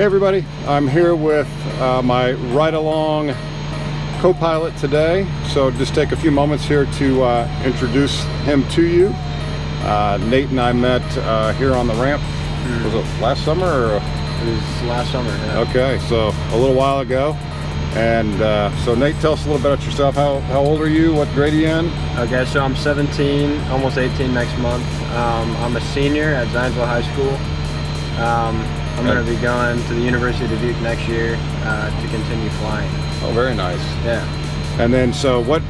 everybody, I'm here with my ride-along co-pilot today. So just take a few moments here to introduce him to you. Nate and I met here on the ramp. Was it last summer? Or? It was last summer, yeah. Okay, so a little while ago. And so Nate, tell us a little bit about yourself. How old are you? What grade are you in? Okay, so I'm 17, almost 18 next month. I'm a senior at Zionsville High School. I'm going to be going to the University of Dubuque next year to continue flying. Oh, very nice. Yeah. And then, so what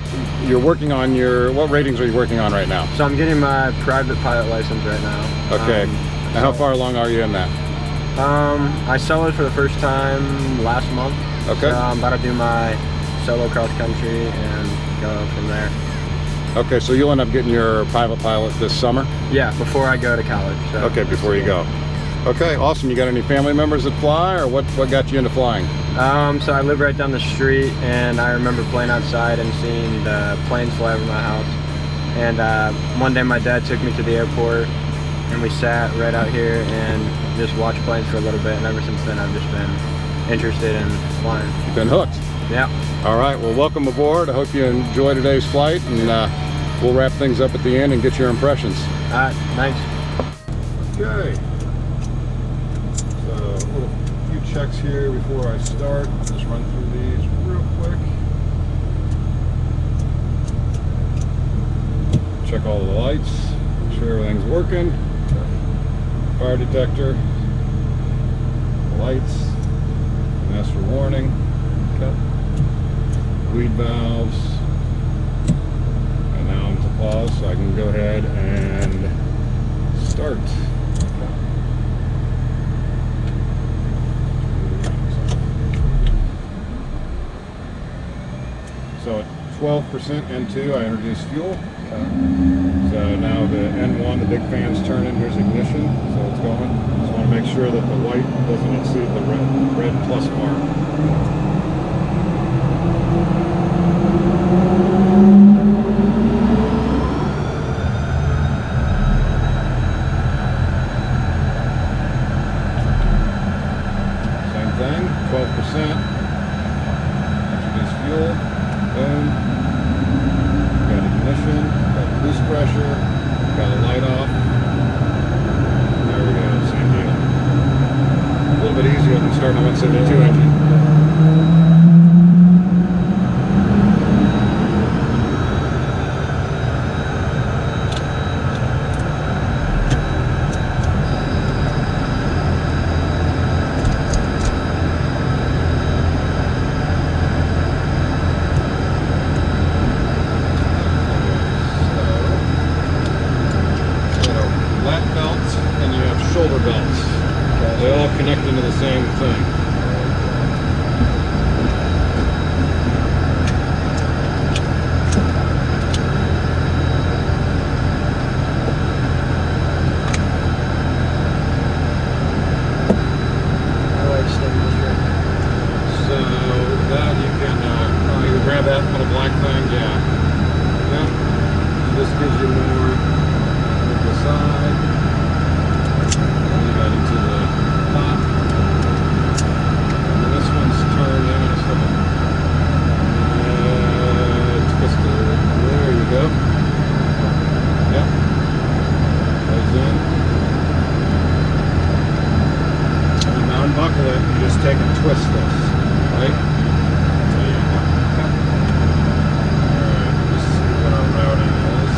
you're working on, what ratings are you working on right now? So I'm getting my private pilot license right now. Okay. And how far along are you in that? I soloed for the first time last month. Okay. So I'm about to do my solo cross country and go from there. Okay, so you'll end up getting your private pilot this summer? Yeah, before I go to college. So okay, before you go. Okay, awesome. You got any family members that fly, or what got you into flying? So I live right down the street, and I remember playing outside and seeing the planes fly over my house. And one day my dad took me to the airport, and we sat right out here and just watched planes for a little bit, and ever since then I've just been interested in flying. You've been hooked. Yeah. All right, well, welcome aboard. I hope you enjoy today's flight, and we'll wrap things up at the end and get your impressions. All right, thanks. Okay. So, a few checks here before I start. I'll just run through these real quick. Check all the lights, make sure everything's working. Fire detector, lights, master warning, bleed valves, and now I'm to pause so I can go ahead and start. So at 12% N2, I introduced fuel. So now the N1, the big fan's turning, here's ignition, so it's going. Just want to make sure that the white doesn't exceed the red plus mark. Same thing, 12%. Introduce fuel, boom. Got ignition, got boost pressure, got a light off. There we go, same deal. A little bit easier than starting a 172 engine. Shoulder belts. They all connect into the same thing. So that you can grab that little black thing, yeah. Yep. This gives you more to the side. To the top. And this one's turned in. Twist it. There you go. Yep. Goes in. And now unbuckle it. You just take and twist this. Right? So you go. Alright, let's see what our routing is.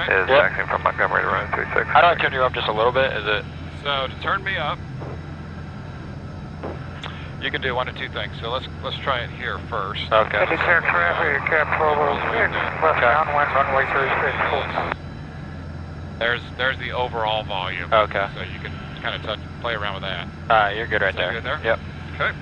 Is taxiing from Montgomery to runway 36. How do I turn you up just a little bit? Is it? So to turn me up, you can do one of two things. So let's try it here first. Okay. Detect traffic, Cap 1206, left downwind, runway 36. There's the overall volume. Okay. So you can kind of play around with that. You're good right there. Good there? Yep. Okay.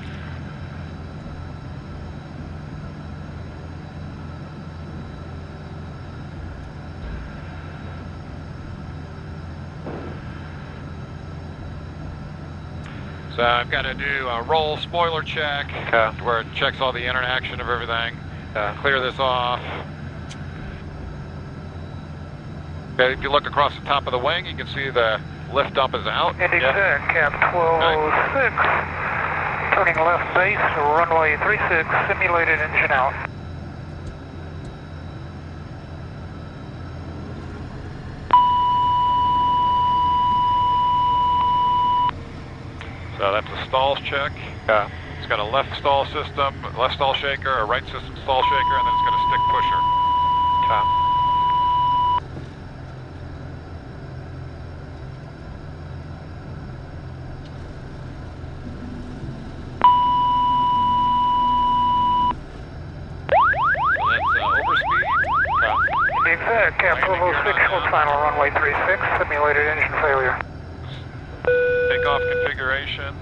So I've got to do a roll spoiler check, where it checks all the interaction of everything. Clear this off. Okay, if you look across the top of the wing, you can see the lift dump is out. Exact, Cap 1206, turning left base, runway 36, simulated engine out. So that's a stalls check. It's got a left stall system, left stall shaker, a right system stall shaker, and then it's got a stick pusher. So that's overspeed. Exact, Cap 1206, hold final runway 36, simulated engine failure. Takeoff configuration.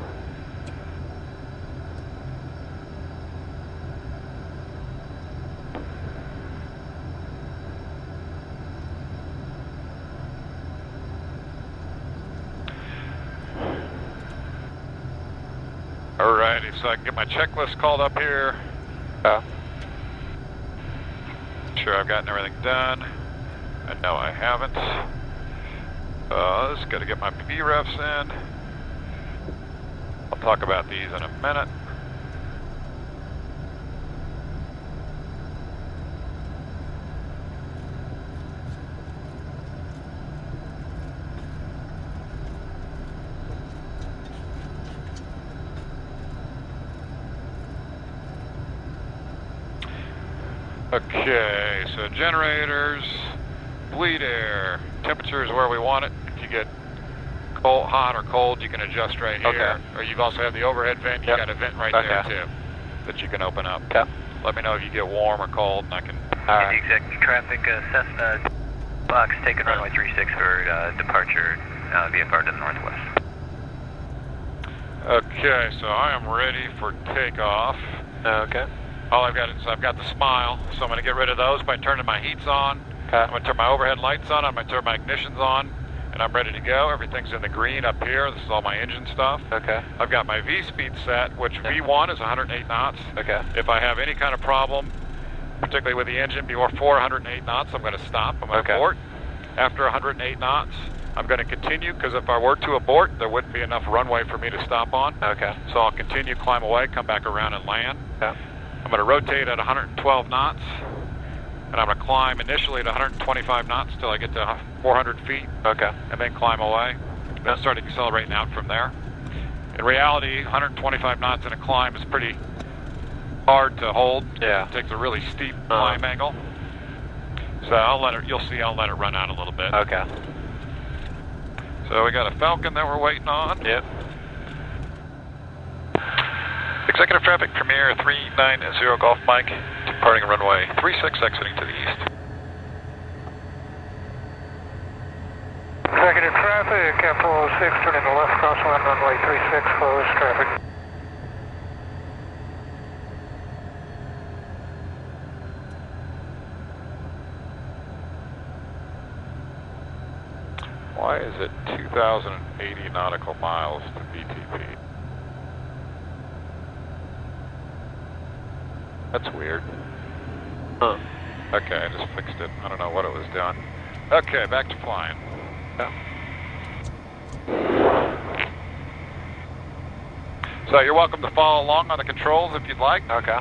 Alrighty, so I can get my checklist called up here. Sure I've gotten everything done. And no, I haven't. Just got to get my PREFs in. I'll talk about these in a minute. Okay, so generators, bleed air, temperature is where we want it. If you get cold, hot or cold, you can adjust right here. Okay. Or you've also have the overhead vent, you got a vent right there too, that you can open up. Okay. Let me know if you get warm or cold and I can... Exact traffic, Cessna box, taking runway 36 for departure VFR to the northwest. Okay, so I am ready for takeoff. Okay. All I've got is I've got the smile, so I'm going to get rid of those by turning my heats on. I'm going to turn my overhead lights on, I'm going to turn my ignitions on, and I'm ready to go. Everything's in the green up here. This is all my engine stuff. Okay. I've got my V-speed set, which V1 is 108 knots. Okay. If I have any kind of problem, particularly with the engine, before 108 knots, I'm going to stop. I'm going to abort. After 108 knots, I'm going to continue, because if I were to abort, there wouldn't be enough runway for me to stop on. Okay. So I'll continue, climb away, come back around and land. Okay. I'm going to rotate at 112 knots, and I'm going to climb initially at 125 knots till I get to 400 feet. Okay. And then climb away. Then start accelerating out from there. In reality, 125 knots in a climb is pretty hard to hold. Yeah. It takes a really steep climb angle. So I'll let it, you'll see I'll let it run out a little bit. Okay. So we got a Falcon that we're waiting on. Yep. Executive traffic, Premier 390 Golf Mike, departing runway 36, exiting to the east. Executive traffic, Cap 406, turning to left, crosswind, runway 36, closed traffic. Why is it 2,080 nautical miles to BTP? That's weird. Huh. Okay, I just fixed it. I don't know what it was doing. Okay, back to flying. Yeah. So you're welcome to follow along on the controls if you'd like. Okay.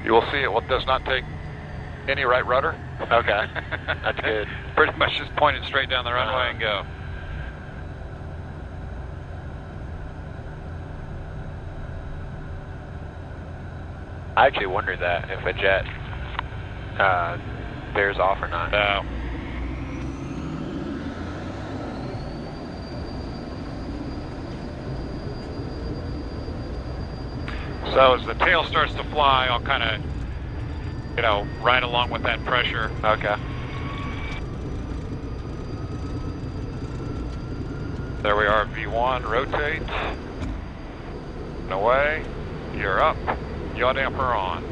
You will see it does not take any right rudder. Okay. That's good. Pretty much just point it straight down the runway and go. I actually wondered that if a jet Bears off or not? No. So as the tail starts to fly, I'll kind of, you know, ride along with that pressure. Okay. There we are, V1, rotate. And away, gear up, yaw damper on.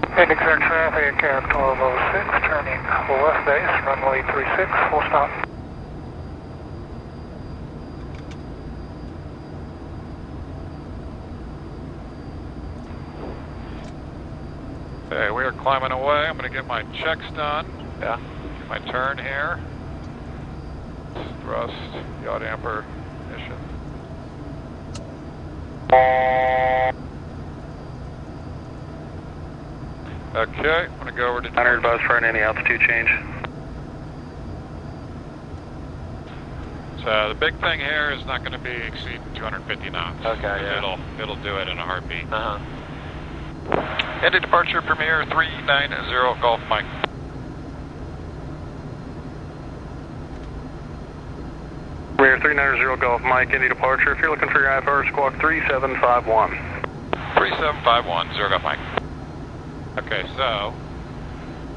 Heading clear traffic at 1206, turning west base, runway 36, full stop. Okay, we are climbing away. I'm going to get my checks done. Yeah. Get my turn here. Thrust, yaw damper, ignition. Okay, I'm going to go over to... Honored bus for any altitude change. So the big thing here is not going to be exceeding 250 knots. Okay, yeah. It'll do it in a heartbeat. Uh-huh. Indy departure, Premier 390 Golf Mike. Premier 390 Golf Mike, Indy departure. If you're looking for your IFR, squawk 3751. 3751, 0 Golf Mike. Okay, so,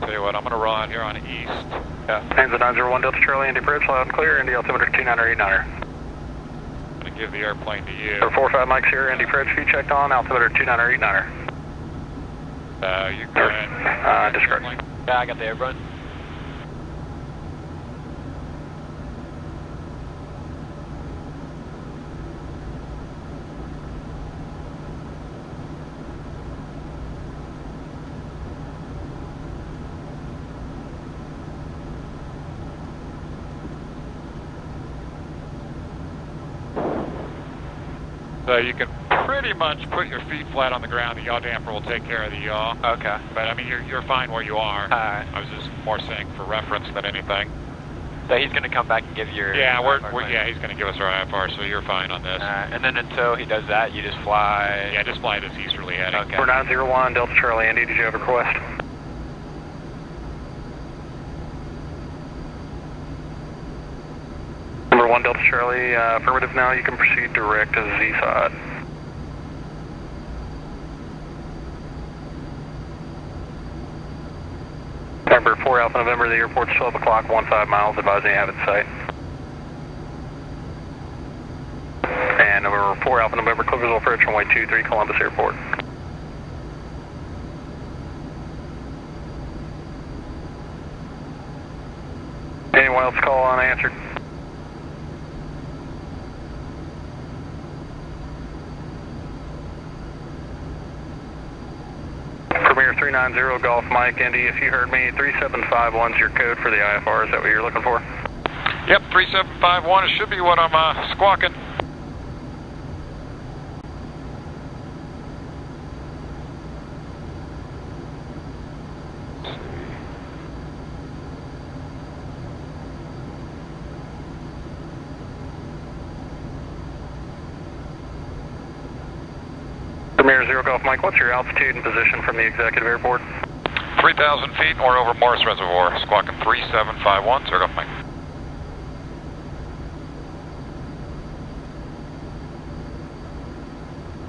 tell you what, I'm going to roll out here on east. Yeah. Hands 901 Delta Charlie, Indy Bridge, loud and clear, Indy altimeter 2989er. I'm going to give the airplane to you. 45 Mike's here, Indy Bridge, feet checked on, altimeter 2989er. You go ahead. Discard. Yeah, I got the air run. So you can pretty much put your feet flat on the ground. The yaw damper will take care of the yaw. Okay. But I mean, you're fine where you are. Alright. I was just more saying for reference than anything. So he's going to come back and give your... Yeah, he's going to give us our IFR, so you're fine on this. Alright, and then until he does that, you just fly... Yeah, just fly this easterly heading. Okay. 4901 Delta Charlie, Indy, did you have a request? Number 1 Delta Charlie, affirmative now, you can proceed direct to Z side. Number 4 Alpha November, the airport's 12 o'clock, 15 miles, advising you have it in sight. And number 4 Alpha November, Clippersville approach, runway 23, Columbus Airport. Anyone else call unanswered? Premier 390 Golf Mike, Indy, if you heard me, 3751 is your code for the IFR, is that what you're looking for? Yep, 3751, it should be what I'm squawking. Premier 0 Golf Mike, what's your altitude and position from the executive airport? 3,000 feet, or over Morris Reservoir, squawking 3751, 0 Golf Mike.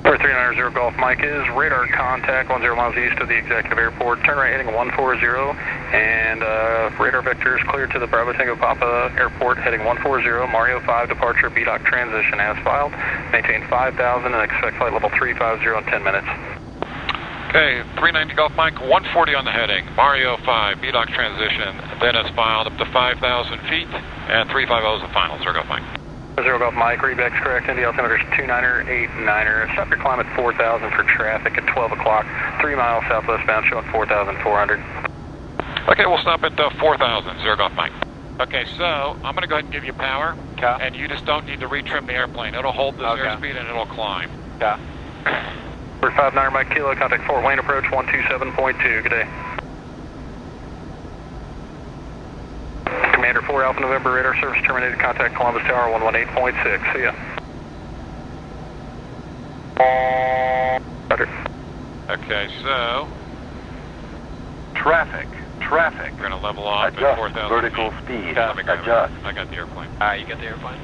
Number 390 Golf Mike is radar contact 10 miles east of the executive airport. Turn right heading 140 and radar vectors cleared to the Bravo Tango Papa Airport heading 140, Mario 5 departure, BDOC transition as filed. Maintain 5,000 and expect flight level 350 in 10 minutes. Okay, 390 Golf Mike, 140 on the heading, Mario 5, BDOC transition, then it's filed up to 5,000 feet, and 350 is the final, 0 Golf Mike. 0 Golf Mike, readback's correct, Indy altimeter is 2989er. Stop your climb at 4,000 for traffic at 12 o'clock, 3 miles southwest bound showing 4,400. Okay, we'll stop at 4,000, 0 Golf Mike. Okay, so I'm going to go ahead and give you power, and you just don't need to retrim the airplane. It'll hold this airspeed and it'll climb. Yeah. 59 Mike Kilo, contact Fort Wayne approach 127.2, good day. Commander 4 Alpha November, radar service terminated, contact Columbus Tower 118.6, see ya. Roger. Okay, so Traffic. we're going to level off at Adjust 4,000 vertical feet. speed. Let me grab Adjust. it. I got the airplane. You got the airplane?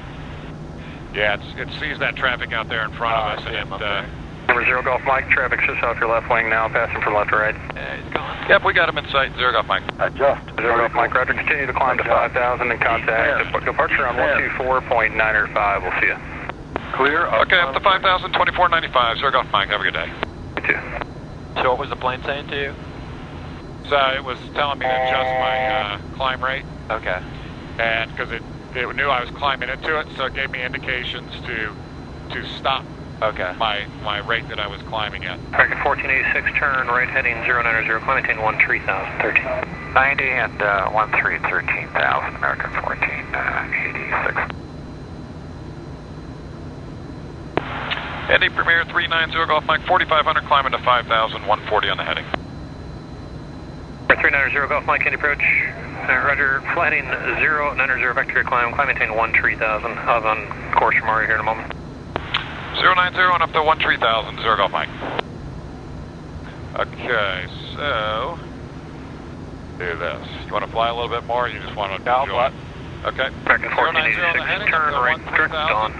Yeah, it sees that traffic out there in front of us. I see him up there. Number 0 Golf Mike, traffic's just off your left wing now, passing from left to right. He's gone. Yep, we got him in sight. 0 Golf Mike. Adjust. 0 Golf Mike, Roger, continue to climb to 5,000 and contact. Departure on 124.905, we'll see you. Clear. Okay, up to 5,000, 2495. 0 Golf Mike, have a good day. You too. So what was the plane saying to you? So it was telling me to adjust my climb rate, Okay. and because it knew I was climbing into it, so it gave me indications to stop Okay. my rate that I was climbing at. American 1486, turn right heading 090, climb maintain 13,000, 13. 90 and 13, 13,000, American 1486. Indy Premier 390 Golf Mike, 4,500, climbing to 5,000, 140 on the heading. 390 Golf Mike, Indy approach. Roger, flatting 090 vector climb maintain 13,000. I'll have on course from Mario here in a moment. 090 and up to 13,000, 0 Golf Mike. Okay, so do this. You want to fly a little bit more, or you just want to I'll join? fly. Okay. American 090 on the 1486, heading, turn up to right, direct 13,000. on.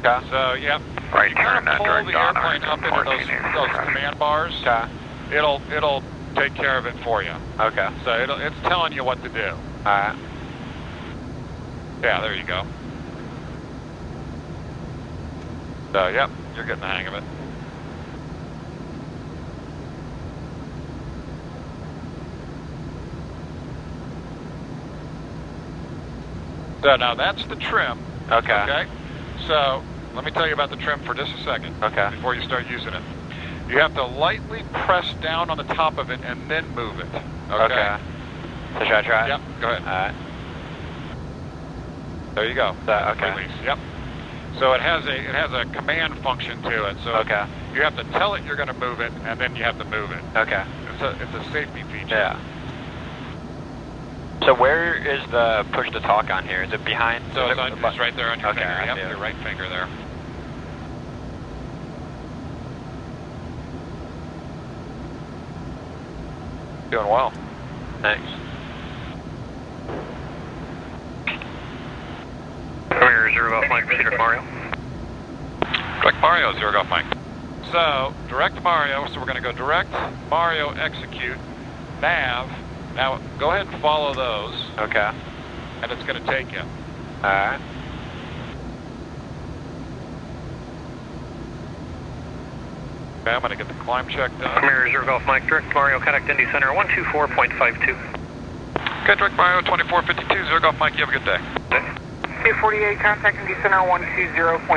Okay. So, yep. Right You kind turn, of pull direct the on, airplane up into those 1486. command bars. Okay. It'll take care of it for you. Okay. So it's telling you what to do. Alright. Yeah, there you go. So, yep, you're getting the hang of it. So now that's the trim. Okay. Okay. So let me tell you about the trim for just a second. Okay. Before you start using it, you have to lightly press down on the top of it and then move it. Okay. So should I try it? Yep. Go ahead. Alright. There you go. Okay. Release. Yep. So it has a command function to it. So Okay. you have to tell it you're going to move it, and then you have to move it. Okay. It's a safety feature. Yeah. So where is the push to talk on here? Is it behind? So is it's right there on your Okay, finger. I Yep, see it. your right finger there. Doing well. Thanks. Premier 0 Golf Mike, proceed with Mario. Direct Mario, 0 Golf Mike. So, direct Mario, so we're going to go direct, Mario, execute, nav. Now, go ahead and follow those, Okay. and it's going to take you. Alright. Okay, I'm going to get the climb check done. Premier 0 Golf Mike, direct Mario, contact Indy Center 124.52. Okay, direct Mario, 2452, 0 Golf Mike, you have a good day. 248, contact Indy Center 120.47.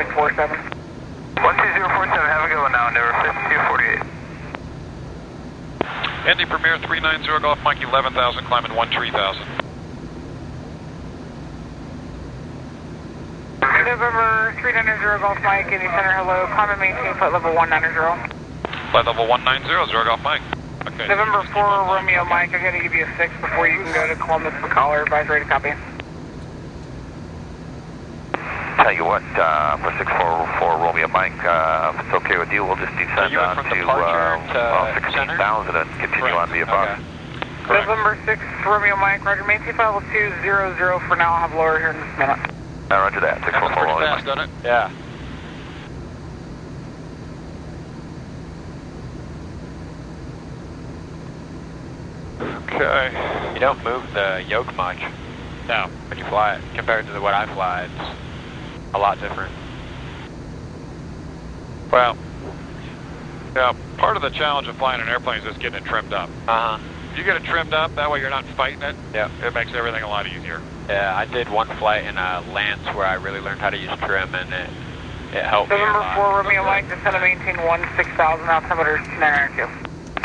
12047, have a good one now, Endeavor 5248. Indy Premier 390 Golf Mike, 11,000, climbing 13,000. November 390 Golf Mike, Indy Center, hello, climb and maintain flight level 190. Flight level 190, 0 Golf Mike. Okay. November 4 Romeo Mike, I'm going to give you a 6 before you can go to Columbus McCollar, advisory to copy. Tell you what, for 644 Romeo Mike, if it's okay with you, we'll just descend you went on from to departure to 16,000 and continue on via above. Correct. November 6 Romeo Mike, roger, maintain flight level 200 for now, I'll have lower here in just a minute. Roger that, That was 644 pretty Romeo fast, Mike. doesn't it? Yeah. Okay. You don't move the yoke much Now, when you fly it compared to what I fly. It's a lot different. well, yeah, part of the challenge of flying an airplane is just getting it trimmed up. Uh-huh. If you get it trimmed up, that way you're not fighting it. Yep. It makes everything a lot easier. Yeah, I did one flight in a Lance where I really learned how to use trim, and it helped me a November lot. 4 Romeo Mike, descend and maintain 16,000, altimeter 2992.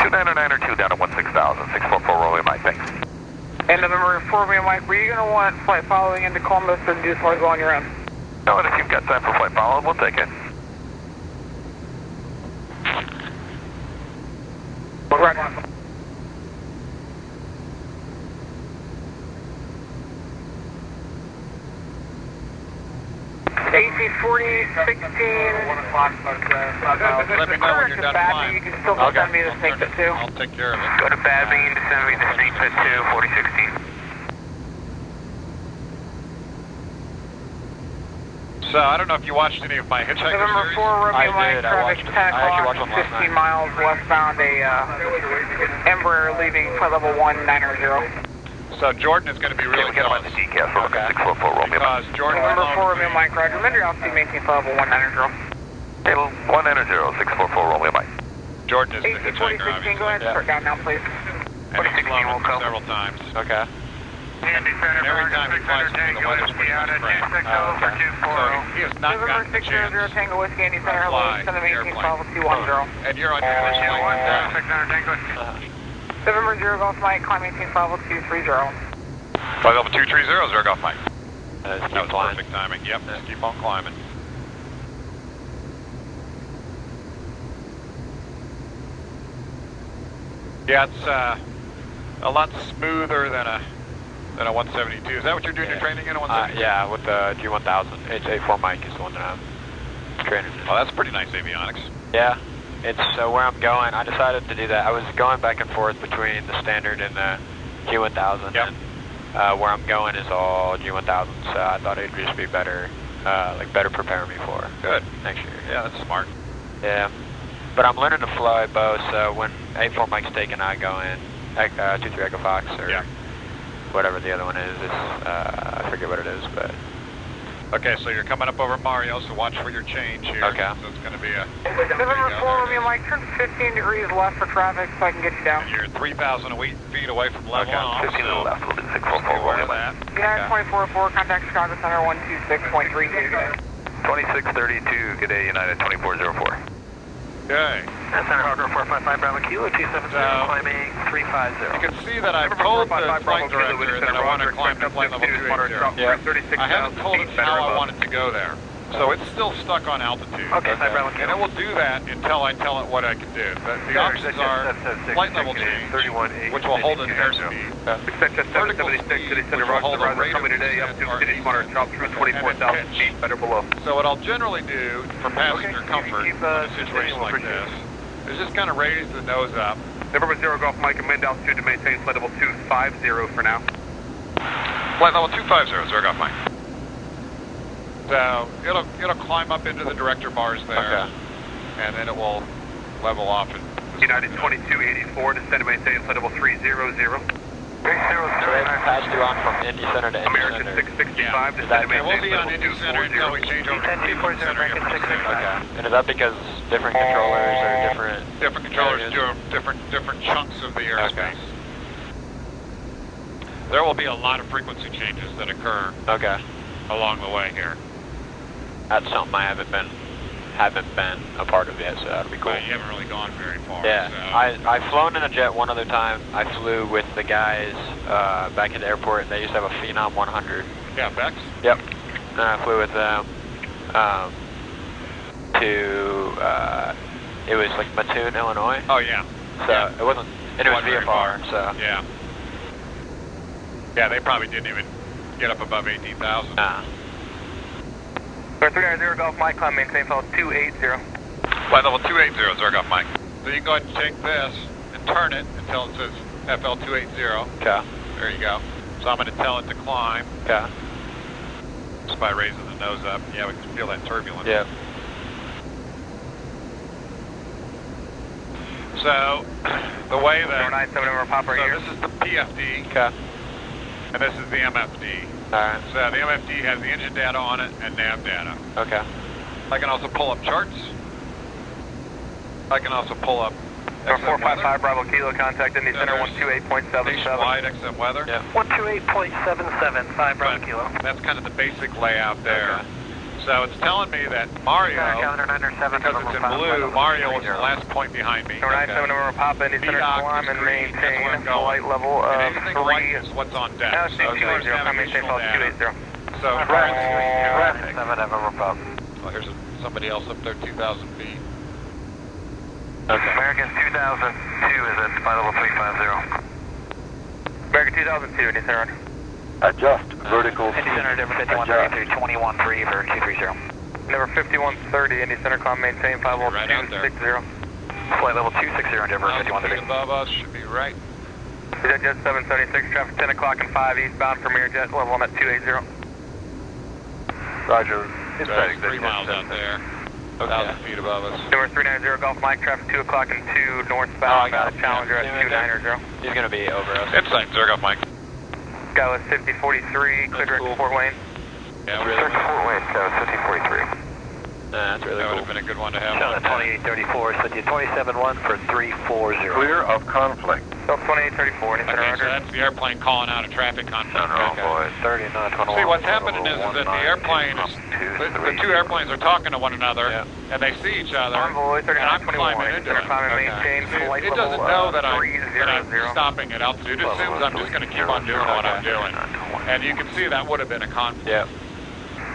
2992 down to 16,000, 644 Romeo Mike, thanks. And November 4 Romeo Mike, were you going to want flight following into Columbus or do as go on your own? No, and if you've got time for flight follow, we'll take it. Right. AC 40, 316. Let me know when you're done flying. You can still send me the snake pit too. I'll take care of it. Go to Bad Bean to send me the snake pit to 4016. So I don't know if you watched any of my Hitchhiker November series. 4, Romeo I Mike, did, I traffic watched 10 it. I actually o'clock, watched one last 15 night. miles westbound, Embraer leaving flight level 190. So Jordan is going to be really Get him on close. the decaf for 644 Romeo. Because Jordan November 4, alone Romeo Mike, Roger. Remember your altitude, maintain flight level 190. Hey, 190, 644 Romeo Mike. Jordan is the AC hitchhiker, 4016, go ahead, obviously. start down now, please. And he's flown will come. several times. Okay. And every time he flies through the weather's pretty much great. So he has not November gotten the 600 chance Tango Whiskey, Andy Center, hello, fly send the maintain airplane. flight level 210. And you're on your flight. November 0 Golf Mike, climb maintain flight level 230. Flight level 230, zero golf Mike. Just That keep was flying. perfect timing. Yep, just keep on climbing. Yeah, it's a lot smoother than a 172. Is that what you're doing? You're training in a 172? Yeah, with the G1000. H84 Mike is the one that I'm training in. Oh, that's pretty nice avionics. Yeah, it's where I'm going. I decided to do that. I was going back and forth between the standard and the G1000, Yep. and where I'm going is all G1000, so I thought it'd just be better, better prepare me for Good. next year. Yeah, that's smart. Yeah, but I'm learning to fly both, so when A4 Mike's taken, I go in 23 Echo Fox or Yeah. whatever the other one is. I forget what it is, but Okay, so you're coming up over Mario, so watch for your change here. Okay. So it's going to be a... November 4 Romeo Mike, turn 15 degrees left for traffic so I can get you down. You're 3,000 feet away from level off. 15 to the left, we'll do Just 644 be aware Romeo of Mike. that. United 244, contact Chicago Center 126.32. 2632, good day, United 2404. Okay. Center Hawker 455 Bravo Kilo 270, climbing 350. You can see that I've told the flight director that I want to climb to flight level 280. yeah. I haven't told it how I want it to go there. So it's still stuck on altitude. Okay, Bravo And it will do that until I tell it what I can do. The options are flight level change, which will hold an airspeed. Vertical speed, which will hold a rate of descent or and pitch. better below. So what I'll generally do for passenger comfort in a situation like this is just kind of raise the nose up. November 0 Golf Mike, amend altitude to maintain flight level 250 for now. Flight level 250, zero golf Mike. So it'll climb up into the director bars there, Okay. and then it will level off. And United 2284, descend and maintain flight level 300. So they passed you on from Indy Center to Indy American Center. 665, descend and And we'll maintain be on flight Indy level Center until we 240. change over to Cleveland Center here pretty soon. Okay. And is that because different controllers or different? Different controllers areas? do different chunks of the airspace. Okay. There will be a lot of frequency changes that occur Okay. along the way here. That's something I haven't been a part of yet, so that'll be cool. But you haven't really gone very far. Yeah, So. I've flown in a jet one other time. I flew with the guys back at the airport, and they used to have a Phenom 100. Yeah, Bex? Yep. And I flew with them to, it was like Mattoon, Illinois. Oh, yeah. So Yeah. it wasn't, and it was Wasn't very VFR, far. so. Yeah. Yeah, they probably didn't even get up above 18,000. Nah. 390 Golf Mike, climb maintain flight 280. Flight level 280, zero golf Mike. So you can go ahead and take this and turn it until it says FL 280. Okay. There you go. So I'm going to tell it to climb Okay. just by raising the nose up. Yeah, we can feel that turbulence. Yep. So the way that 097 number pop right here. this is the PFD Okay. and this is the MFD. Alright. So the MFD has the engine data on it and nav data. Okay. I can also pull up charts. I can also pull up Number XM 455 Bravo Kilo, contact Indy Center there's 128.77. nationwide XM weather. Yeah. 128.77, 5 Bravo But Kilo. that's kind of the basic layout there. So it's telling me that Mario, Calendar 907, because it's in blue, Mario was the last point behind me. Number 97 number Papa, Indy Center, VDOC climb is and green, that's where maintain I'm going. flight level And of anything white 3. is what's on deck. Now, So as far as 280, climb maintain navigational flight data. 280. So Traffic. 7 November Papa. well, here's somebody else up there, 2,000 feet. Okay. American 2002 is at flight level 350. American 2002, Indy Center. Adjust vertical Indy Center, Denver 51 adjust. 213 for 230. Number 5130, Indy Center, climb maintain 50260. Flight level 260, Endeavor 5130. Above us should be right. Jet 776, traffic 10 o'clock and 5 eastbound from Jet, level on at 280. Roger. It's 3 miles out there. 1,000 feet above us. Number 390, Golf Mike, traffic 2 o'clock and 2 northbound, Challenger at 290. He's going to be over us. Inside, Zero Golf Mike. Skyless 5043, clear direct to Fort Wayne. Yeah, Direct to Fort Wayne, Skyless 5043. That's really that cool. would have been a good one to have. Shot at 2834, set you 27-1 for 340. Clear of conflict. So 2834, Indy Center, Okay, so Roger. that's the airplane calling out a traffic conflict. Boys. 39, 21. See, what's happening is that the airplane is, the two airplanes are talking to one another, and they see each other, Envoy and I'm 3921, climbing into it. maintain flight It level doesn't know that I'm 300. stopping at altitude. It assumes I'm just going to keep on doing what I'm doing. And you can see that would have been a conflict. Yeah.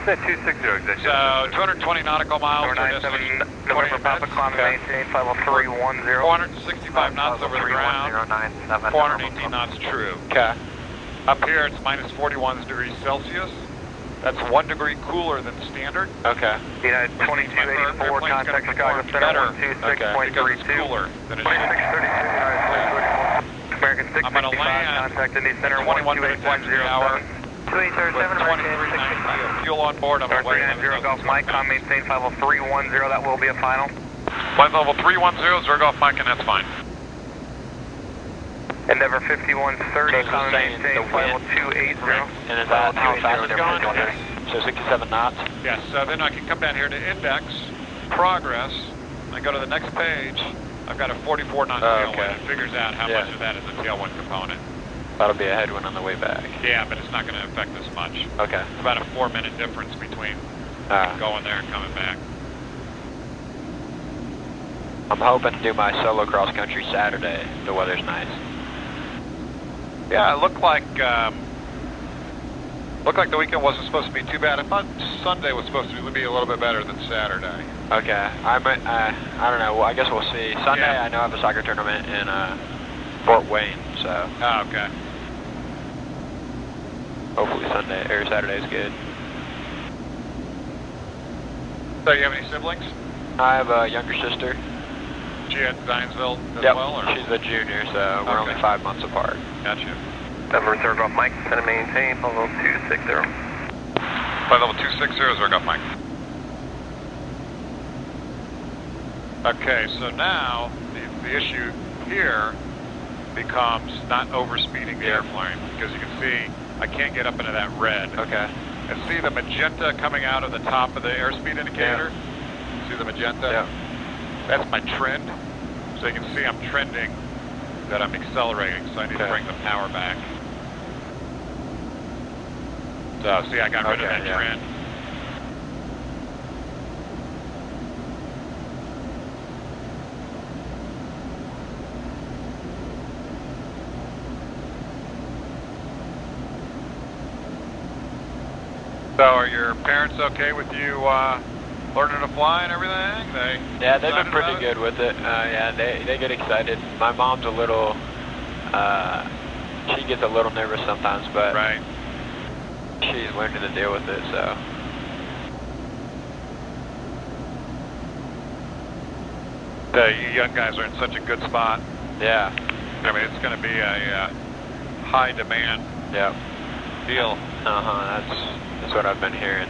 260 exit. So 220 nautical miles for 97 distance, 20 November Papa, minutes, climb maintain 50310. 465 knots over the ground, 418 knots true. Okay. Up here it's minus 41 degrees Celsius. That's 1 degree cooler than standard. Okay. United 2284, contact Chicago Center 126.32. Because it's cooler than it should. 2632, American I'm going to 665, land contact Indy Center 21 minutes after the hour 128.07. with 2390 of fuel on board. I'm Number away. 390 Golf Mike, climb maintain 50310, that will be a final. Flight level 310, Zero Golf Mike, and that's fine. Endeavor 5130, climb maintain 50280. And is that how fast it's going? So 67 knots? Yes, so then I can come down here to index, progress, I go to the next page. I've got a 44 knot tailwind. okay. It figures out how much of that is a tailwind component. That'll be a headwind on the way back. Yeah, but it's not going to affect us much. Okay. It's about a 4-minute difference between going there and coming back. I'm hoping to do my solo cross country Saturday. The weather's nice. Yeah, it looked like the weekend wasn't supposed to be too bad. I thought Sunday was supposed to be a little bit better than Saturday. Okay. I don't know. Well, I guess we'll see. Sunday, Yeah. I know I have a soccer tournament in Fort Wayne, so Oh, okay. hopefully Sunday or Saturday's good. So you have any siblings? I have a younger sister. She at Zionsville as Yep. well? Or? She's a junior, so we're only 5 months apart. Gotcha. Number 3 Golf Mike, center maintain 50260. Flight level 260, Zero Golf Mike. Okay, so now the issue here becomes not overspeeding the airplane, because you can see I can't get up into that red. Okay. And see the magenta coming out of the top of the airspeed indicator? See the magenta? Yeah. That's my trend. So you can see I'm trending that I'm accelerating, so I need to bring the power back. So see, I got rid of that trend. So are your parents okay with you learning to fly and everything? Yeah, they've been excited pretty about good with it. Yeah, they get excited. My mom's a little, she gets a little nervous sometimes, but Right. she's learning to deal with it, so. You young guys are in such a good spot. Yeah. I mean, it's going to be a high demand Yeah. deal. That's what I've been hearing.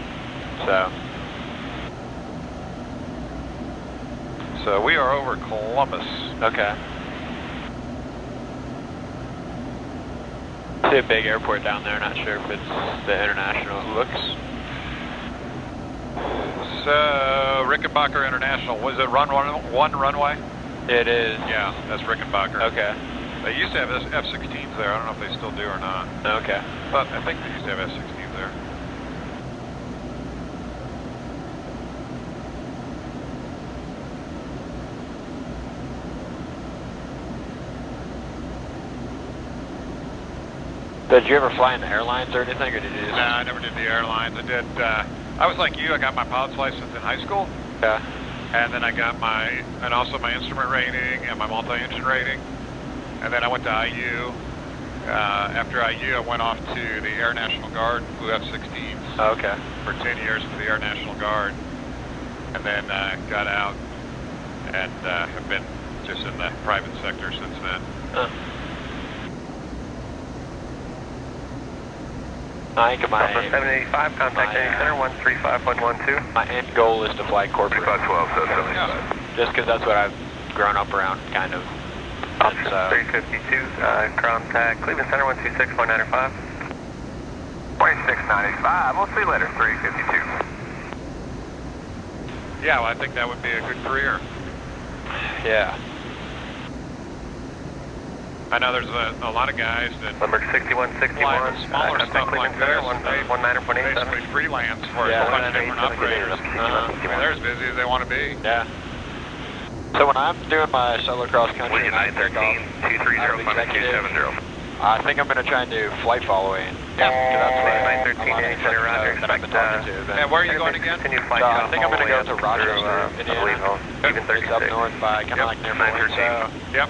So we are over Columbus. Okay. See a big airport down there. Not sure if it's the international. It looks. So Rickenbacker International, was it one runway? It is. Yeah, that's Rickenbacker. Okay. They used to have F-16s there. I don't know if they still do or not. Okay. But I think they used to have F-16s there. Did you ever fly in the airlines or anything, or did you just? No, I never did the airlines. I did. I was like you. I got my pilot's license in high school. Yeah. And then I got and also my instrument rating and my multi-engine rating. And then I went to IU. After IU, I went off to the Air National Guard, flew F-16s. Oh, okay. For 10 years for the Air National Guard. and then got out and have been just in the private sector since then. I think my 785, contact any center, 135.12. my end goal is to fly corporate. 3512, so 785. Just because that's what I've grown up around, kind of. Officer 352, contact Cleveland Center, 126.95. 2695, we'll see you later, 352. Yeah, well, I think that would be a good career. Yeah. I know there's a lot of guys that Number 6161, fly the smaller stuff like this, they basically freelance for a bunch of different operators. They're as busy as they want to be. Yeah. So when I'm doing my solo cross country, Wind 913, 230, 5270. I think I'm going to try and do flight following. Yeah. That's what 913, any center around here, that I've been talking to. And where are you going again? Continue So flight I think I'm going to go to Rochester, Indiana. even It's up 36. north by kind of like near Fort. So Yep.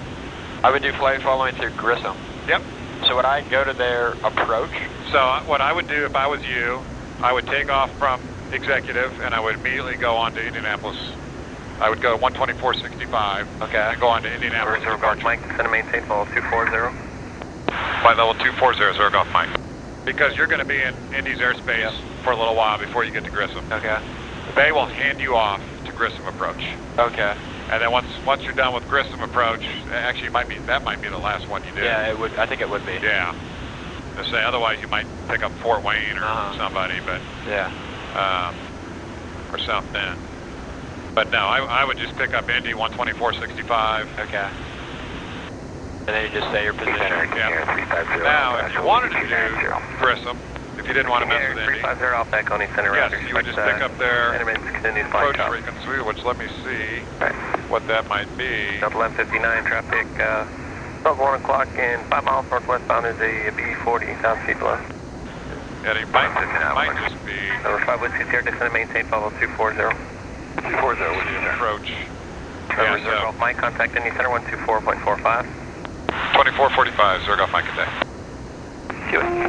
I would do flight following through Grissom. Yep. So would I go to their approach? So what I would do if I was you, I would take off from Executive and I would immediately go on to Indianapolis. I would go 124.65. Okay. And go on to Indianapolis. Reserve Golf Mike, center maintain, follow 240. Flight level 240, Reserve Golf Mike. Because you're going to be in Indy's airspace for a little while before you get to Grissom. Okay. They will hand you off to Grissom approach. Okay. And then once you're done with Grissom approach, actually that might be the last one you do. Yeah, it would. I think it would be. Yeah. To say otherwise you might pick up Fort Wayne or somebody, but yeah. Or South Bend. But no, I would just pick up Indy 124.65. Okay. And then you just say your position. Yeah. Now, if you wanted to do Grissom, if you didn't want to mess with Indy, 350 off back on center yes, round. you would just pick up their approach approach frequency, which let me see what that might be. Delta 1159 traffic, about 1 o'clock and 5 miles northwestbound is a B40, 1,000 feet below. Yeah, it might just be Number 5 Whiskey Sierra, descend and maintain, follow 240. 240 with the approach. Number Reserve Golf Mike, contact Indy Center, 124.45. 2445, Reserve Golf Mike, good day.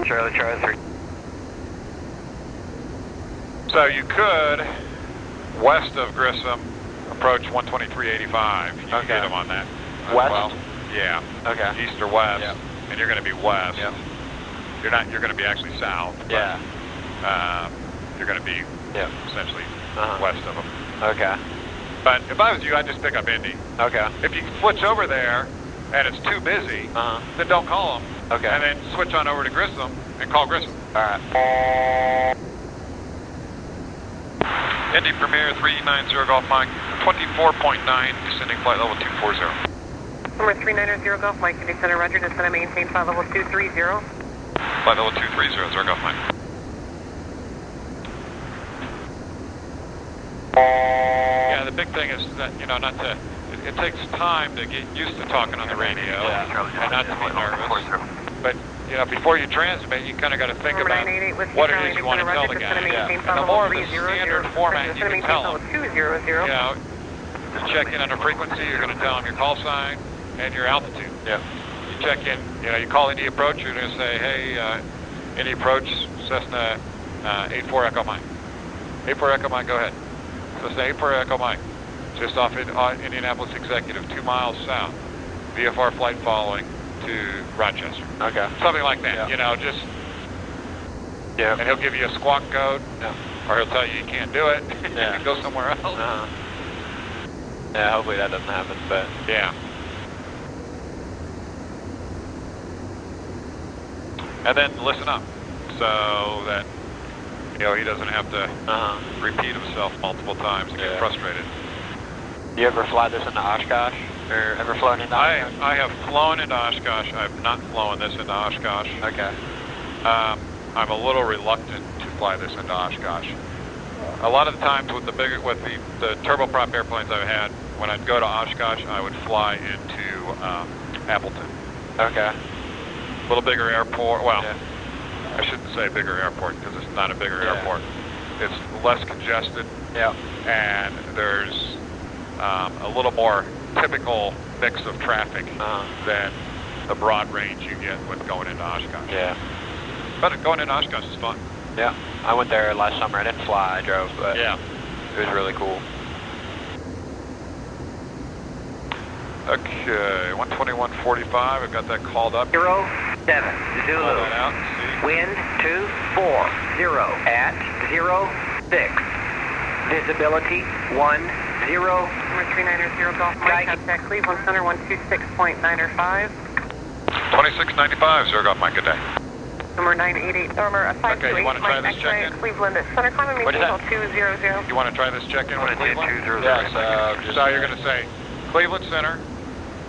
Charlie 3. So you could, west of Grissom, approach 123.85. You can get them on that. West? Well, yeah. Okay. East or west. Yep. And you're going to be west. Yep. You're going to be actually south. But, Yeah. you're going to be Yep. essentially Uh-huh. west of them. Okay. But if I was you, I'd just pick up Indy. Okay. If you switch over there and it's too busy, then don't call them. Okay. And then switch on over to Grissom and call Grissom. All right. Indy Premier 390 Golf Mike, 24.9, descending flight level 240. Number 390 Golf Mike, Indy Center, Roger, descend and maintain flight level 230. Flight level 230, Zero Golf Mike. Yeah, the big thing is that, it takes time to get used to talking on the radio and not to be nervous. But, before you transmit, you kind of got to think about what it is you want to tell the guy. And the more of the standard format you can tell them, you check in on a frequency, you're going to tell them your call sign and your altitude. Yeah. You check in, you call Indy Approach, you're going to say, hey, Indy Approach, Cessna 84 Echo Mike. 84 Echo Mike, go ahead. Cessna 84 Echo Mike, just off Indianapolis Executive, 2 miles south. VFR flight following to Rochester. Okay. Something like that, Yeah. just... Yeah. And he'll give you a squawk code, or he'll tell you you can't do it, Yeah. and go somewhere else. Uh-huh. Yeah, hopefully that doesn't happen, but... Yeah. And then listen up, so that, he doesn't have to repeat himself multiple times and get frustrated. You ever fly this into Oshkosh? Or ever flown into Oshkosh? I have flown into Oshkosh. I've not flown this into Oshkosh. Okay. I'm a little reluctant to fly this into Oshkosh. A lot of the times with the turboprop airplanes I've had, when I'd go to Oshkosh, I would fly into Appleton. Okay. A little bigger airport. Well, I shouldn't say bigger airport because it's not a bigger airport. It's less congested. Yeah. And there's a little more typical mix of traffic than the broad range you get with going into Oshkosh. Yeah. But going into Oshkosh is fun. Yeah. I went there last summer. I didn't fly. I drove, but yeah, it was really cool. Okay, 121.45, I've got that called up. 07, Call Zulu. that out and see. Wind 240 at 06. Visibility 10. Number 390 Golf Mike, contact Cleveland Center 126.905. 2695, Zero Golf Mike, good day. Number 988, number 528, Okay, you want to try this check-in? Cleveland Center, climb and maintain hold 200. You want to try this check-in with Cleveland? Yes, So you're going to say, Cleveland Center,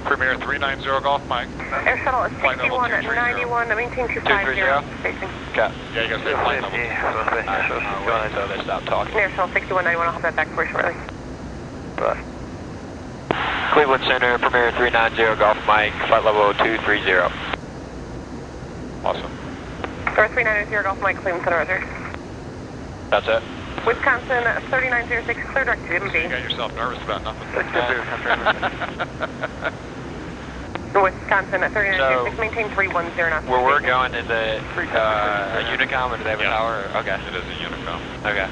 Premier 390 Golf Mike. Air shuttle is Flight level 6191, maintain 250. Spacing. Okay. Yeah, you got to say flight level. So they stopped talking. Air shuttle 6191, I'll have that back for you shortly. Cleveland Center, Premier 390 Golf Mike, flight level 230. Awesome. Number 390 Golf Mike, Cleveland Center, Roger. That's it? Wisconsin 3906, clear direct to You MD. got yourself nervous about nothing. Wisconsin 3906, maintain 310 knots. Where we're going, is it a Unicom or do they have a tower? Okay. It is a Unicom. Okay.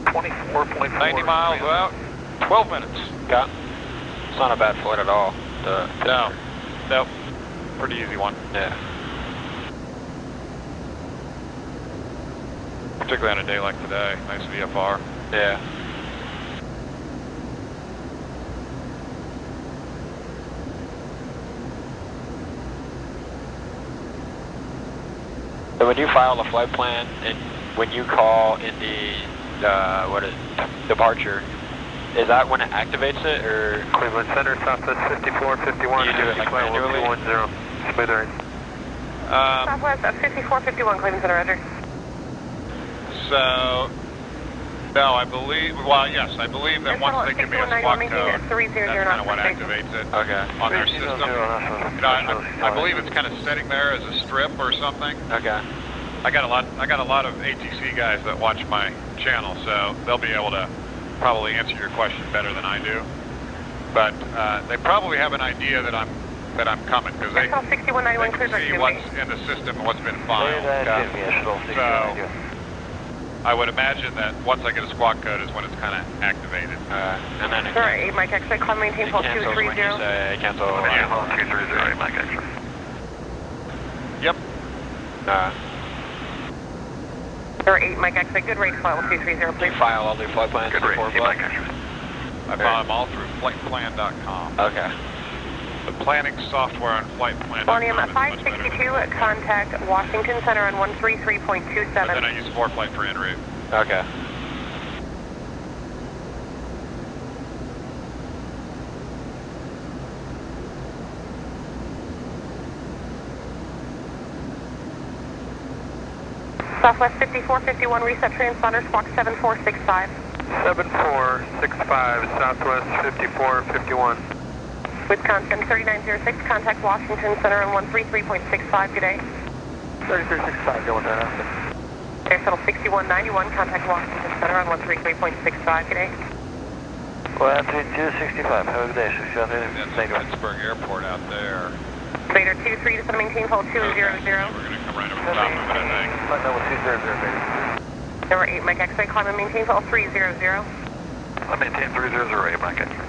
24.4. 90 miles out, 12 minutes. Okay. It's not a bad flight at all. No. Nope. Pretty easy one. Yeah. Particularly on a day like today. Nice VFR. Yeah. So when you file the flight plan and when you call in the departure, is that when it activates it or? Cleveland Center, Southwest 5451. You do it like manually? 210. Smooth right. Southwest 5451, Cleveland Center, Roger. So, no, I believe, well, yes, I believe that once they give me a squawk code, that's kind of what activates it on their system. You know, I believe it's kind of sitting there as a strip or something. Okay. I got a lot of ATC guys that watch my channel, so they'll be able to probably answer your question better than I do. But they probably have an idea that I'm coming because they can see what's in the system and what's been filed. So I would imagine that once I get a squawk code is when it's kind of activated. And then it Sir, 8 Mike X-ray, climb maintain hold 230. Cancel. Yeah, 230, Mike X-ray. Yep. Sir, 8 Mike X-ray, good rate, file 230, please. File all the flight plans. Good rate, Mike X-ray. I file them all through flightplan.com. Okay. The planning software on flightplan.com. Volume 562, contact Washington Center on 133.27. But then I use ForeFlight for en route. Okay. Southwest 5451, reset transponder, squawk 7465. 7465, Southwest 5451. Wisconsin 3906, contact Washington Center on 133.65, good day. 3365, going down. Air shuttle 6191, contact Washington Center on 133.65, good day. Well, 265, have a good day, 600. That's Pittsburgh Airport out there. Vader 23, just going to maintain hold 200. We're going to come right over the top of it, I think. Flight level 200, Vader. Number 8 Mike X-ray, climb and maintain hold 300. I maintain 300, Mike X-ray.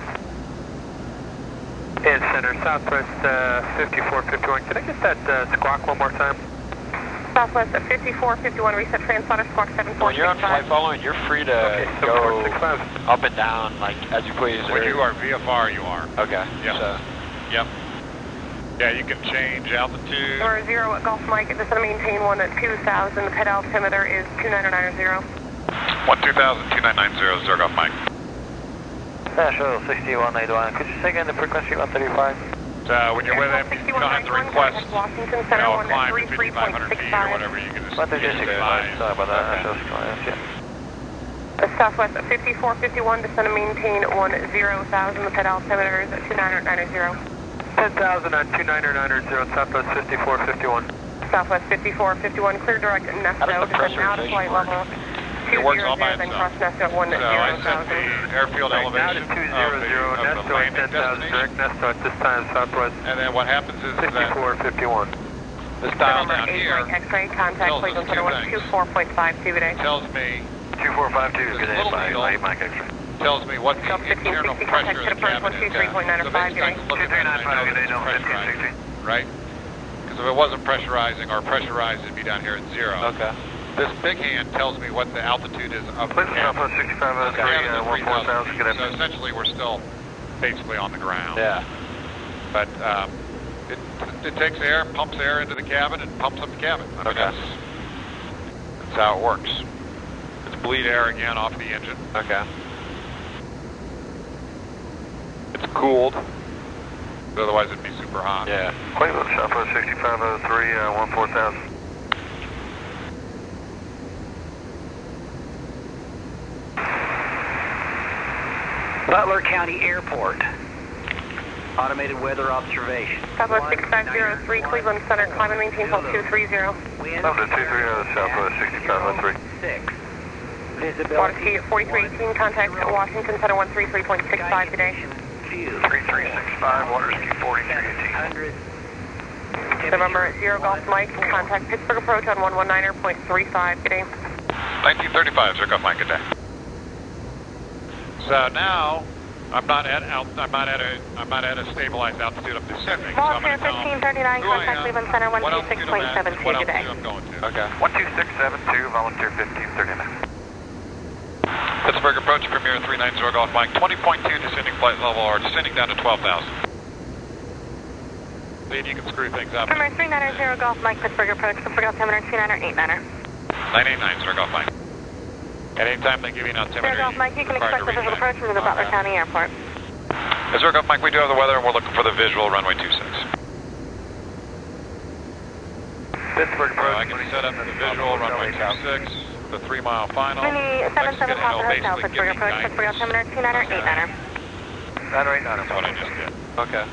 And Center, Southwest 5451. Can I get that squawk one more time? Southwest 5451, reset transponder, squawk 7465. When you're on flight following, you're free to go up and down, like, as you please. When you are VFR, you are. Okay. Yep. So. Yep. Yeah, you can change altitude. Number 0 at Golf Mike, just going to maintain one at 2,000. The pit altimeter is 2990. 120,2990, Zero Golf Mike. National 6181. Could you say again the frequency 135? So when you're with him, you don't have to request, Washington Center, a climb to 5,500 feet or whatever. You can just Sorry about that. Southwest 5451, just going to maintain 10,000. The pit altimeter is 2990. 10,000 on 29990, Southwest 5451. Southwest 5451, clear direct Nesto, descend out of flight level 200, then cross Nesto at 10,000. So I set the airfield elevation now to 200, of the landing 10,000, direct destination. Nesto at this time, Southwest And then what happens is that 5451. this dial Number down 8 here Mike X-ray, contact tells us Cleveland two Center things. 124.52 today. tells me 2452, good day, little deal Mike X-ray. tells me what the internal pressure of the cabin is. So basically, I can look at that and I know that it's pressurizing, right? Because if it wasn't pressurizing or pressurized, it'd be down here at 0. Okay. This big hand tells me what the altitude is of the cabin. Southwest 6503, 14,000, good So essentially, we're still basically on the ground. Yeah. But it takes air, pumps air into the cabin, and pumps up the cabin. I mean, Okay. that's how it works. It's bleed air again off the engine. Okay. It's cooled. Otherwise, it'd be super hot. Yeah. Cleveland, Southwest 6503, 14,000. Butler County Airport. Automated weather observation. Southwest 6503, Cleveland Center, climb and maintain hold 230. Wind Number 230, Southwest 6503. 6. Water Visibility speed at 4318, contact Washington Center 133.65 today. 3365, water speed 4318. November at 0 Golf Mike, contact Pittsburgh approach on 119.35 today. 1935, Zero Golf Mike, good day. So now, I'm not at a stabilized altitude. I'm descending. So I'm going to tell them 1539, who I contact am, Cleveland Center what altitude I'm at, 126.72 what today. altitude I'm going to. Okay. 12672, volunteer 1539. Pittsburgh approach, Premier 390 Golf Mike, 20.2 descending flight level, or descending down to 12,000. See if you can screw things up. Premier 390 Golf Mike, Pittsburgh approach, Pittsburgh altimeter 2989er. 989 Golf Mike. At any time they give you an altimeter, Golf Mike, you can expect the visual approach from the Butler County Airport. Zero Golf Mike, we do have the weather, and we're looking for the visual runway 26. Pittsburgh approach. I can set up the visual runway 26, the 3-mile final. Mini 77 Papa Hotel, basically Pittsburgh give me approach, guidance. Pittsburgh altimeter 2989er. 989. That's what I just did. Okay.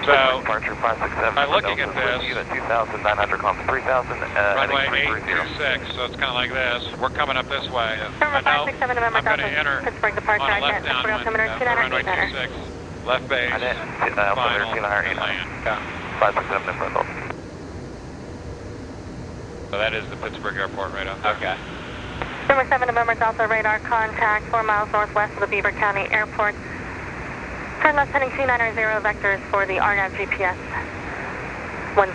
So, Departure 567. by looking at this, Unit 2,900, comp 3,000, runway heading 330. 826, so it's kind of like this. We're coming up this way. November 567 November I'm going to enter Pittsburgh departure, on a exit, left Pittsburgh altimeter downwind for runway 2989er. 26, left base, final, and land. 567 in front of. So that is the Pittsburgh airport right up there. Okay. November 7 November Delta radar contact 4 miles northwest of the Beaver County Airport. Turn left heading 290 vectors for the RNAV GPS 10.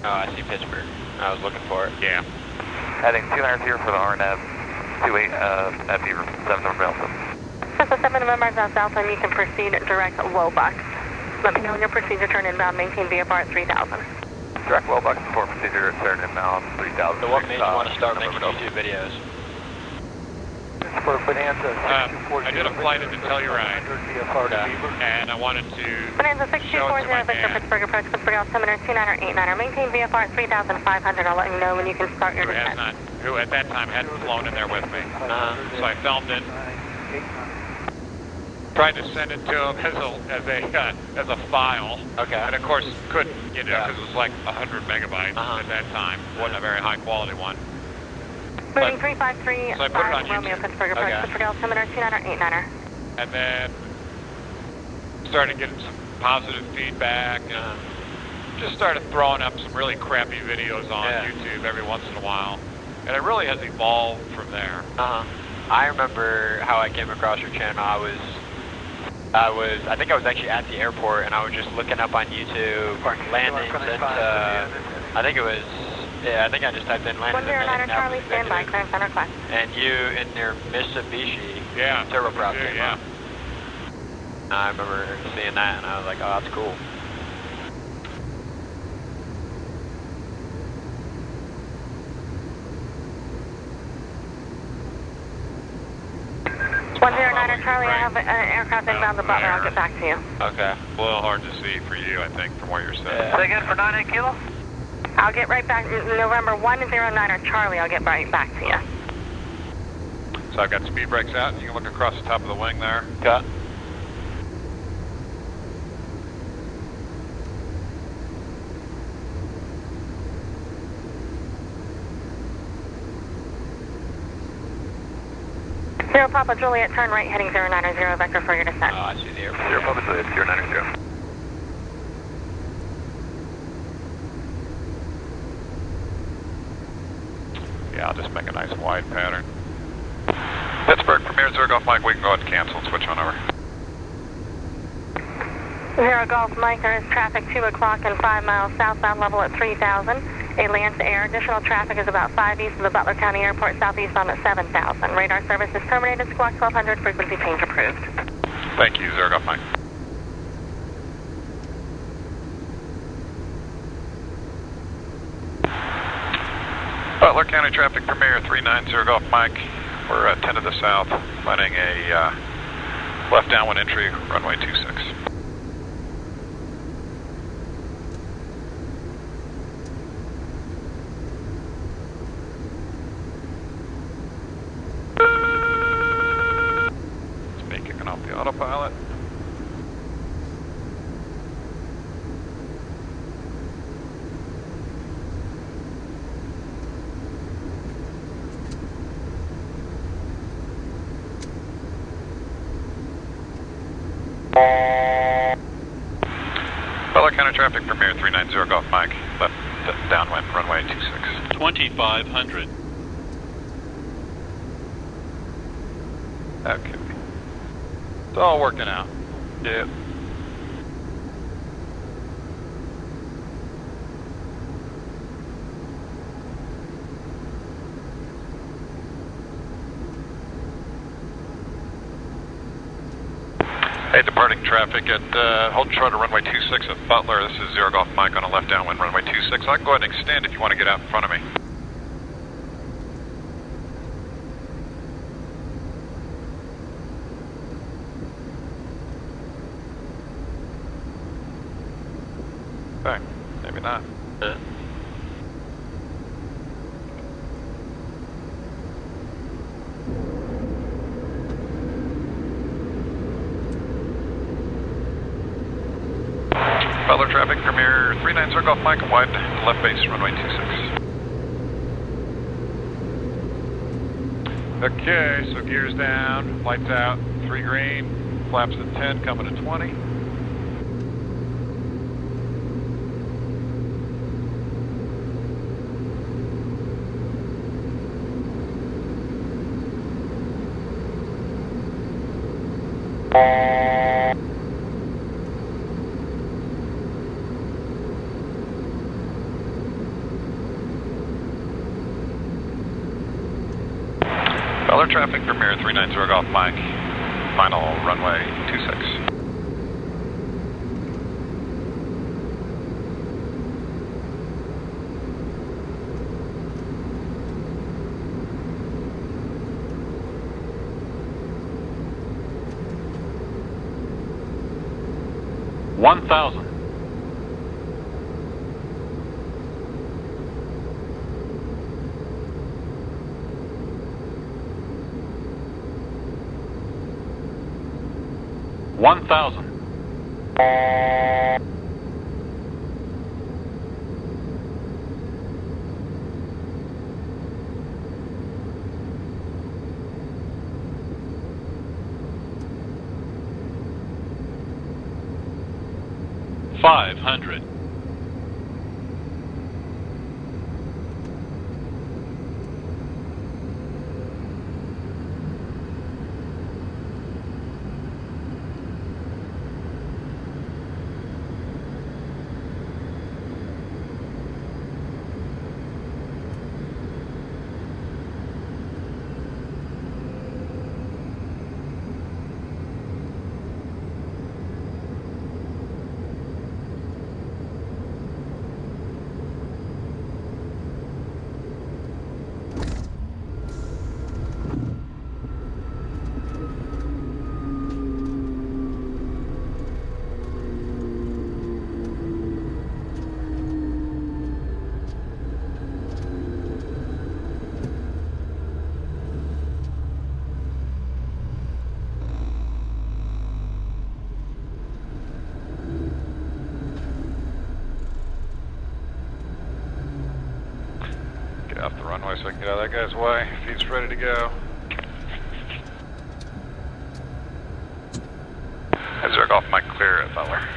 Oh, I see Pittsburgh. I was looking for it. Yeah. Heading 290 for the RNAV 28 at Beaver 7 November Delta. Delta 7 November South Delta, and you can proceed direct Wobucks. Let me know when your procedure turn inbound, maintain VFR at 3000. Direct Wellbucks before procedure, turn inbound 3000. So what made you want to start making YouTube videos? For Bonanza, I did a flight into Telluride, and I wanted to Bonanza show it to 6240 my Victor, dad, Pittsburgh approach, Pittsburgh altimeter 2989er. Maintain VFR at 3500. I'll let you know when you can start your descent. who at that time hadn't flown in there with me. So I filmed it, tried to send it to him as a file. Okay. And of course couldn't, because it was like 100 megabytes at that time. Wasn't a very high quality one. Moving 353 so I put it on Romeo, YouTube. Pittsburgh approach, Okay. Pittsburgh altimeter 2989er. And then started getting some positive feedback and just started throwing up some really crappy videos on YouTube every once in a while. And it really has evolved from there. I remember how I came across your channel. I think I was actually at the airport and I was just looking up on YouTube landings and I think I just typed in landings. 109er Charlie, stand by, clearance center class. And you in your Mitsubishi turboprop came yeah. up. I remember seeing that and I was like, oh, that's cool. Charlie, I have an aircraft inbound the Butler. I'll get back to you. Okay. A little hard to see for you, I think, from what you're saying. Say again for 98 Kilo? I'll get right back. November 109er Charlie, I'll get right back to you. So I've got speed brakes out, and you can look across the top of the wing there. Okay. Zero Papa Juliet, turn right heading 090 vector for your descent. Oh, I see the airport. Zero Papa Juliet, 090. Yeah, I'll just make a nice wide pattern. Pittsburgh Premier, Zero Golf Mike, we can go ahead and cancel and switch on over. 0 Golf Mike, there is traffic 2 o'clock and 5 miles southbound level at 3000. Alien to air. Additional traffic is about 5 east of the Butler County Airport, southeastbound at 7000. Radar service is terminated. Squawk 1200, frequency change approved. Thank you, Zero Golf Mike. Butler County Traffic Premier 390 Golf Mike. We're at 10 to the south, planning a left downwind entry, runway 26. It's me kicking off the autopilot. Butler County Traffic Premier 390 Golf Mike, left downwind, runway 26. 2500. Okay. It's all working out. Yep. Hey, departing traffic at hold short of runway 26 at Butler. This is Zero Golf Mike on a left downwind runway 26. I can go ahead and extend if you want to get out in front of me. Okay, maybe not. Butler Traffic Premier 390 Golf Mike, wide left base, runway 26. Okay, so gears down, lights out, 3 green, flaps at 10, coming to 20. Butler Traffic Premier 390 Golf Mike, final runway 26. $1,000. $1,000. $500. Off the runway so I can get out of that guy's way. Feet's ready to go. Zero Golf Mike clear at Butler.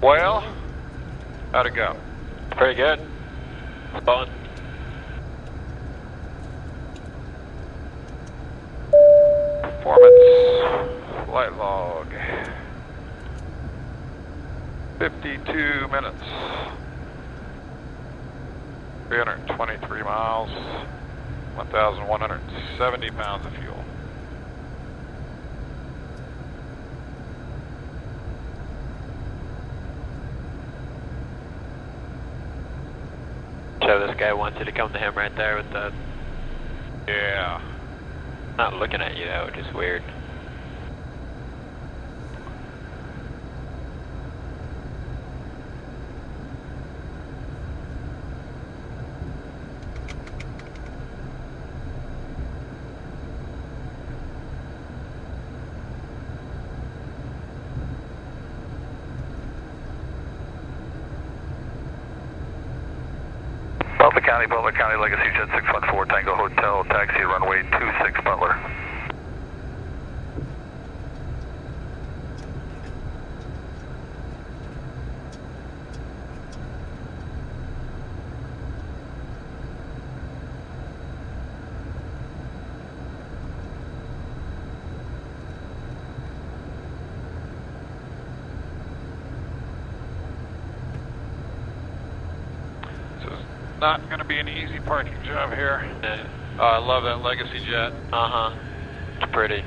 Well, how'd it go? Pretty good. Fun. Flight log. 52 minutes. 323 miles. 1,170 pounds of fuel. So this guy wants you to come to him right there with the... Yeah. Not looking at you though, just weird. Butler County, Legacy Jet 614, Tango Hotel, taxi runway 26 Butler. Not going to be an easy parking job here. Oh, I love that Legacy jet. Uh-huh. It's pretty.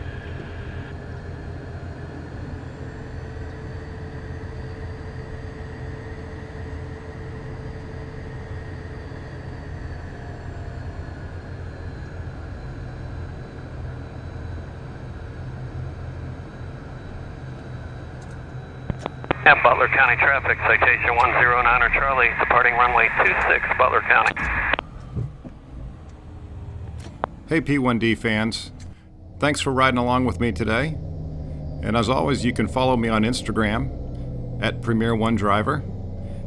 And Butler County traffic, citation 109er Charlie, departing runway 26, Butler County. Hey P1D fans, thanks for riding along with me today. And as always, you can follow me on Instagram at Premier1Driver.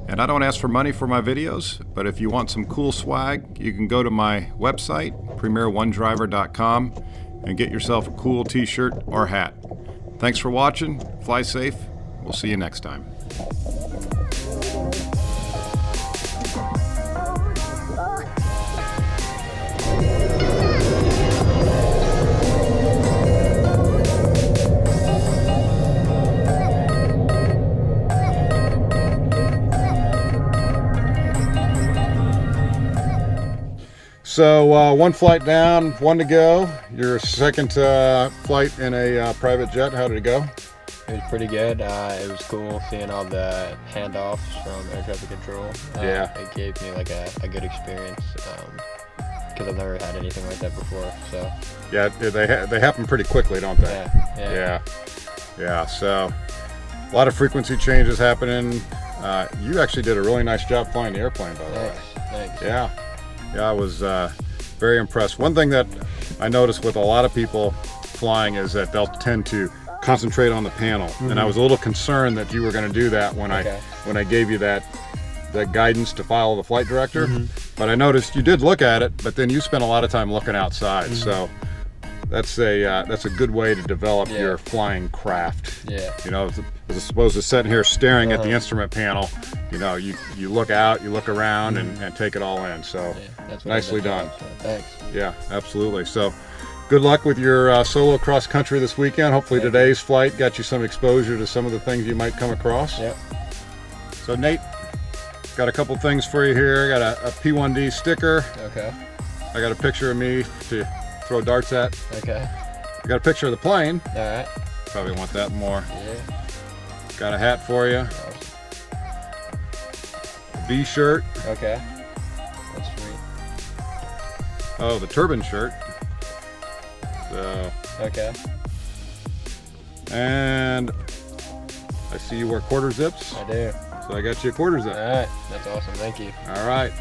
And I don't ask for money for my videos, but if you want some cool swag, you can go to my website, Premier1Driver.com, and get yourself a cool t-shirt or hat. Thanks for watching, fly safe. We'll see you next time. So one flight down, one to go. Your second flight in a private jet, how did it go? It was pretty good. It was cool seeing all the handoffs from air traffic control. Yeah. It gave me like a good experience because I've never had anything like that before. So. Yeah, they happen pretty quickly, don't they? Yeah. So a lot of frequency changes happening. You actually did a really nice job flying the airplane, by the way. Thanks. Yeah, I was very impressed. One thing that I noticed with a lot of people flying is that they'll tend to concentrate on the panel, and I was a little concerned that you were going to do that when I gave you that guidance to follow the flight director. But I noticed you did look at it, but then you spent a lot of time looking outside. So that's a good way to develop your flying craft. You know, as opposed to sitting here staring at the instrument panel, you know, you look out, you look around, and take it all in. So that's nicely done. So thanks. Yeah, absolutely. So good luck with your solo cross country this weekend. Hopefully today's flight got you some exposure to some of the things you might come across. Yep. So Nate, got a couple things for you here. I got a P1D sticker. Okay. I got a picture of me to throw darts at. Okay. I got a picture of the plane. All right. Probably want that more. Yeah. Got a hat for you. Awesome. A B shirt. Okay. That's sweet. Oh, the turban shirt. So. Okay. And I see you wear quarter zips. I do. So I got you a quarter zip. All right. That's awesome. Thank you. All right.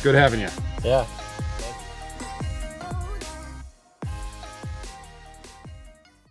Good having you. Yeah.